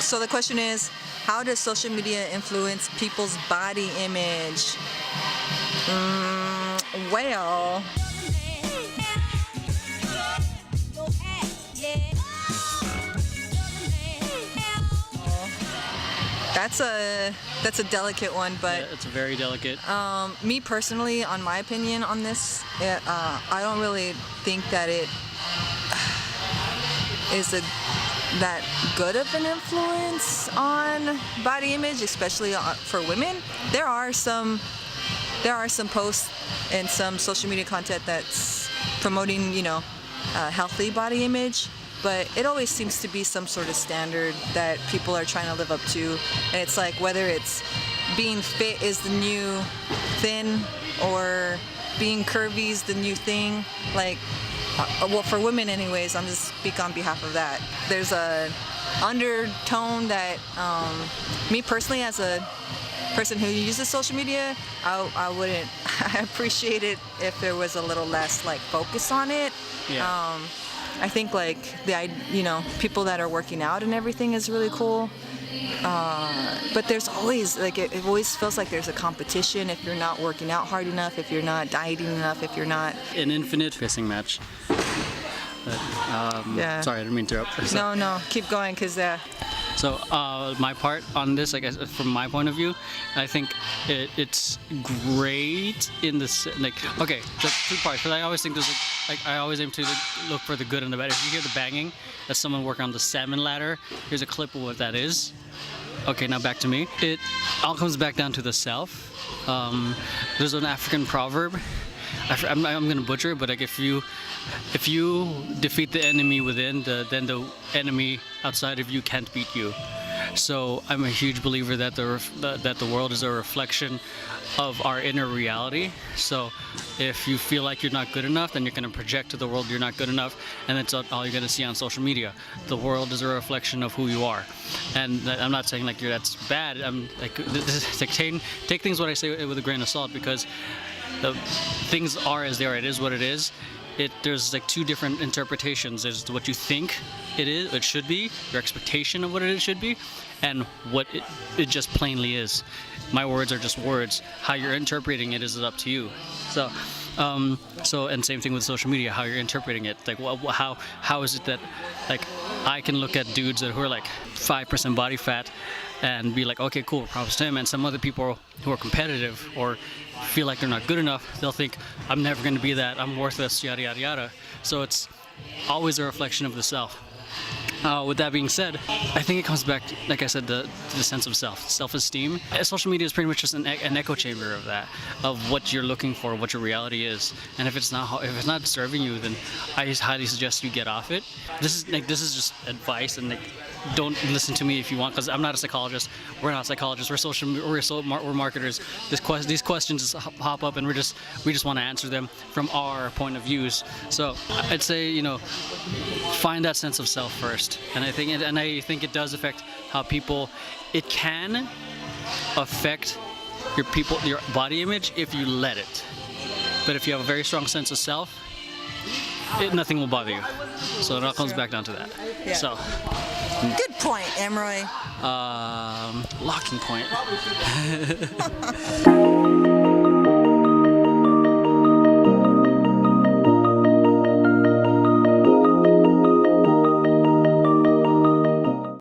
So the question is, how does social media influence people's body image? Well, that's a delicate one, but Yeah, it's very delicate. me personally, on my opinion on this, I don't really think that it is that good of an influence on body image, especially for women. There are some posts and some social media content that's promoting, healthy body image, but it always seems to be some sort of standard that people are trying to live up to, and it's like whether it's being fit is the new thin or being curvy is the new thing. Like, well, for women anyways, I'm just speak on behalf of that. There's a undertone that me personally, as a person who uses social media, I wouldn't I appreciate it if there was a little less like focus on it. Yeah. I think like people that are working out and everything is really cool. But there's always like it always feels like there's a competition if you're not working out hard enough, if you're not dieting enough, if you're not An infinite pissing match. But, Yeah. Sorry, I didn't mean to interrupt. No, keep going, because So my part on this, I guess, from my point of view, I think it's great in this, like, okay, the two parts, because I always think there's I always aim to look for the good and the bad. If you hear the banging, that's someone working on the salmon ladder. Here's a clip of what that is. Okay, now back to me. It all comes back down to the self. There's an African proverb. I'm gonna butcher it, but like if you defeat the enemy within, then the enemy outside of you can't beat you. So I'm a huge believer that the world is a reflection of our inner reality. So if you feel like you're not good enough, then you're gonna project to the world you're not good enough, and that's all you're gonna see on social media. The world is a reflection of who you are, and I'm not saying like that's bad. I'm like, this is like, take things what I say with a grain of salt, because the things are as they are. It is what it is. There's like two different interpretations. There's what you think it should be, your expectation of what it should be, and what it just plainly is. My words are just words. How you're interpreting it is up to you. So and same thing with social media. How you're interpreting it. Like, how is it that, like, I can look at dudes who are like 5% body fat and be like, okay, cool, props to him. And some other people who are competitive or feel like they're not good enough, they'll think, I'm never going to be that, I'm worthless, yada yada yada. So it's always a reflection of the self. With that being said, I think it comes back to, like I said, the sense of self-esteem. Social media is pretty much just an echo chamber of that, of what you're looking for, what your reality is. And if it's not serving you, then I highly suggest you get off it. This is just advice, and like, don't listen to me if you want, because I'm not a psychologist. We're not psychologists. We're marketers. These questions just pop up, and we just want to answer them from our point of views. So I'd say, find that sense of self first. And I think it does affect how people. It can affect your body image if you let it. But if you have a very strong sense of self, nothing will bother you. So it all comes back down to that. Yeah. So. Good point, Emeroy. Locking point.